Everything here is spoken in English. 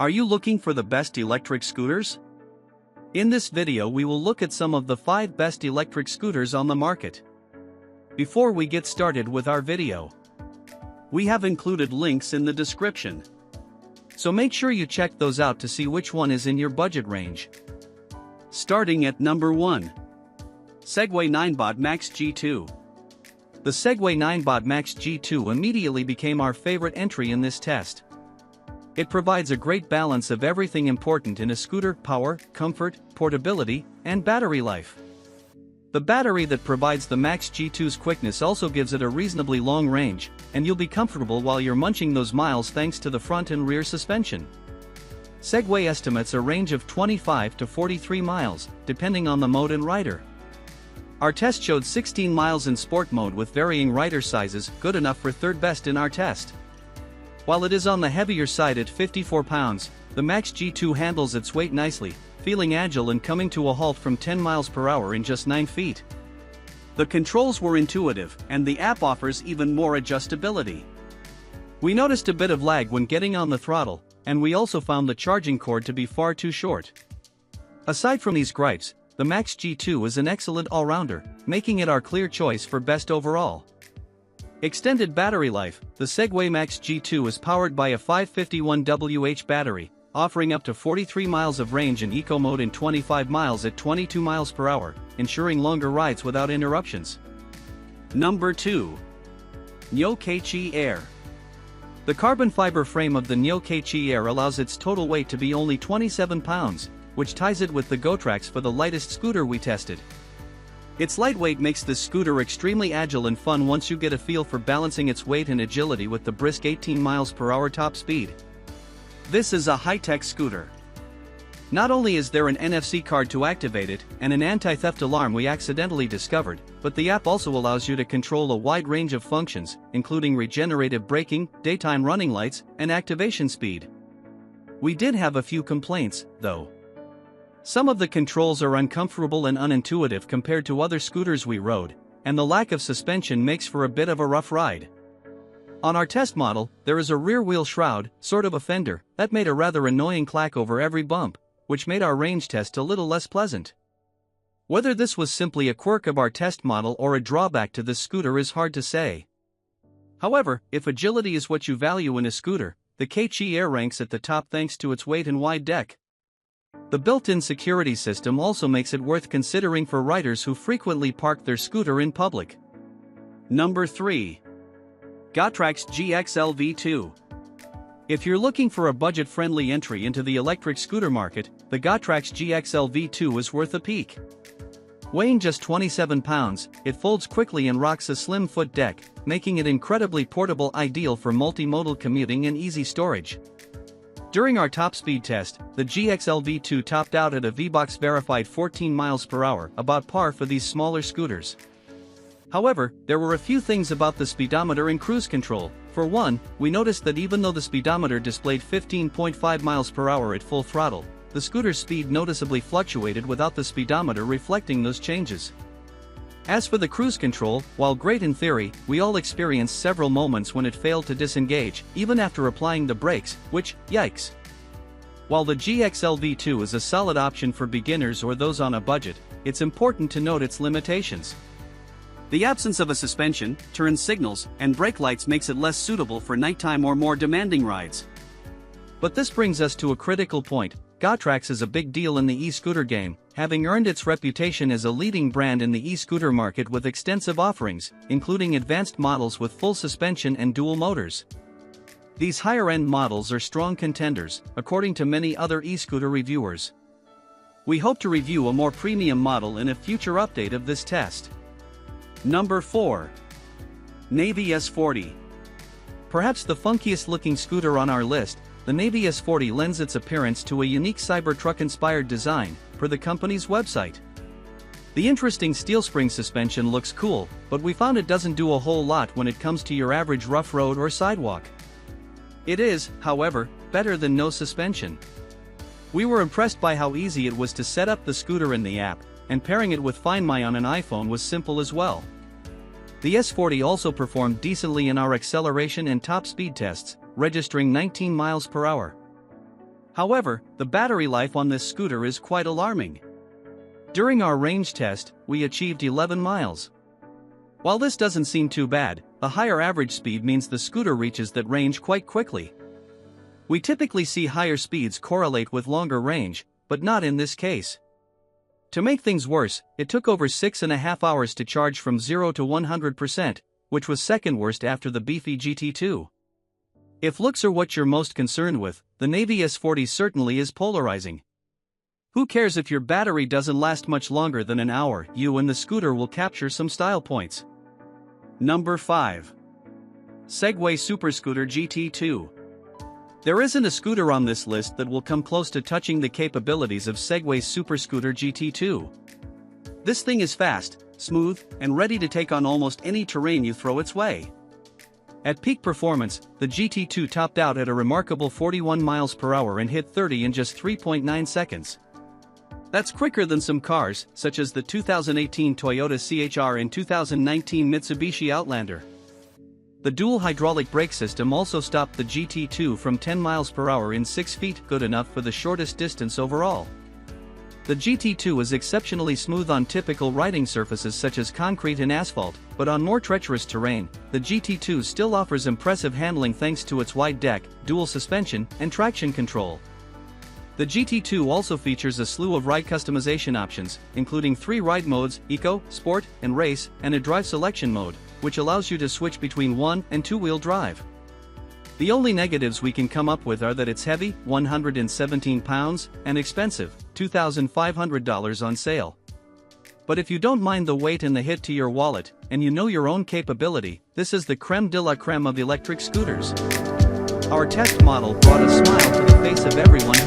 Are you looking for the best electric scooters? In this video we will look at some of the 5 best electric scooters on the market. Before we get started with our video, we have included links in the description. So make sure you check those out to see which one is in your budget range. Starting at number 1. Segway Ninebot Max G2. The Segway Ninebot Max G2 immediately became our favorite entry in this test. It provides a great balance of everything important in a scooter: power, comfort, portability, and battery life. The battery that provides the Max G2's quickness also gives it a reasonably long range, and you'll be comfortable while you're munching those miles thanks to the front and rear suspension. Segway estimates a range of 25 to 43 miles, depending on the mode and rider. Our test showed 16 miles in sport mode with varying rider sizes, good enough for third best in our test. While it is on the heavier side at 54 pounds, the Max G2 handles its weight nicely, feeling agile and coming to a halt from 10 miles per hour in just 9 feet. The controls were intuitive, and the app offers even more adjustability. We noticed a bit of lag when getting on the throttle, and we also found the charging cord to be far too short. Aside from these gripes, the Max G2 is an excellent all-rounder, making it our clear choice for best overall. Extended battery life. The Segway Max G2 is powered by a 551Wh battery, offering up to 43 miles of range in eco mode and 25 miles at 22 miles per hour, ensuring longer rides without interruptions. Number 2. Niu KQi Air. The carbon fiber frame of the Niu KQi Air allows its total weight to be only 27 pounds, which ties it with the Gotrax for the lightest scooter we tested. Its lightweight makes this scooter extremely agile and fun once you get a feel for balancing its weight and agility with the brisk 18 miles per hour top speed. This is a high-tech scooter. Not only is there an NFC card to activate it and an anti-theft alarm we accidentally discovered, but the app also allows you to control a wide range of functions, including regenerative braking, daytime running lights, and activation speed. We did have a few complaints, though. Some of the controls are uncomfortable and unintuitive compared to other scooters we rode, and the lack of suspension makes for a bit of a rough ride. On our test model, there is a rear wheel shroud, sort of a fender, that made a rather annoying clack over every bump, which made our range test a little less pleasant. Whether this was simply a quirk of our test model or a drawback to this scooter is hard to say. However, if agility is what you value in a scooter, the KQi Air ranks at the top thanks to its weight and wide deck. The built-in security system also makes it worth considering for riders who frequently park their scooter in public. Number 3. Gotrax GXL V2. If you're looking for a budget-friendly entry into the electric scooter market, the Gotrax GXL V2 is worth a peek. Weighing just 27 pounds, it folds quickly and rocks a slim foot deck, making it incredibly portable, ideal for multimodal commuting and easy storage. During our top speed test, the GXL V2 topped out at a VBox verified 14 miles per hour, about par for these smaller scooters. However, there were a few things about the speedometer and cruise control. For one, we noticed that even though the speedometer displayed 15.5 miles per hour at full throttle, the scooter's speed noticeably fluctuated without the speedometer reflecting those changes. As for the cruise control, while great in theory, we all experienced several moments when it failed to disengage, even after applying the brakes, which, yikes. While the GXL V2 is a solid option for beginners or those on a budget, it's important to note its limitations. The absence of a suspension, turn signals, and brake lights makes it less suitable for nighttime or more demanding rides. But this brings us to a critical point. Gotrax is a big deal in the e-scooter game, having earned its reputation as a leading brand in the e-scooter market with extensive offerings, including advanced models with full suspension and dual motors. These higher-end models are strong contenders, according to many other e-scooter reviewers. We hope to review a more premium model in a future update of this test. Number 4. Navee S40. Perhaps the funkiest looking scooter on our list, the Navee S40 lends its appearance to a unique Cybertruck-inspired design, per the company's website. The interesting steel spring suspension looks cool, but we found it doesn't do a whole lot when it comes to your average rough road or sidewalk. It is, however, better than no suspension. We were impressed by how easy it was to set up the scooter in the app, and pairing it with Find My on an iPhone was simple as well. The S40 also performed decently in our acceleration and top speed tests, registering 19 miles per hour. However, the battery life on this scooter is quite alarming. During our range test, we achieved 11 miles. While this doesn't seem too bad, a higher average speed means the scooter reaches that range quite quickly. We typically see higher speeds correlate with longer range, but not in this case. To make things worse, it took over 6.5 hours to charge from 0 to 100%, which was second worst after the beefy GT2. If looks are what you're most concerned with, the Navee S40 certainly is polarizing. Who cares if your battery doesn't last much longer than an hour? You and the scooter will capture some style points. Number 5. Segway SuperScooter GT2. There isn't a scooter on this list that will come close to touching the capabilities of Segway's SuperScooter GT2. This thing is fast, smooth, and ready to take on almost any terrain you throw its way. At peak performance, the GT2 topped out at a remarkable 41 miles per hour and hit 30 in just 3.9 seconds. That's quicker than some cars, such as the 2018 Toyota CHR and 2019 Mitsubishi Outlander. The dual hydraulic brake system also stopped the GT2 from 10 miles per hour in 6 feet, good enough for the shortest distance overall. The GT2 is exceptionally smooth on typical riding surfaces such as concrete and asphalt, but on more treacherous terrain, the GT2 still offers impressive handling thanks to its wide deck, dual suspension, and traction control. The GT2 also features a slew of ride customization options, including 3 ride modes: Eco, Sport, and Race, and a drive selection mode, which allows you to switch between 1- and 2-wheel drive. The only negatives we can come up with are that it's heavy, 117 pounds, and expensive, $2,500 on sale. But if you don't mind the weight and the hit to your wallet, and you know your own capability, this is the creme de la creme of electric scooters. Our test model brought a smile to the face of everyone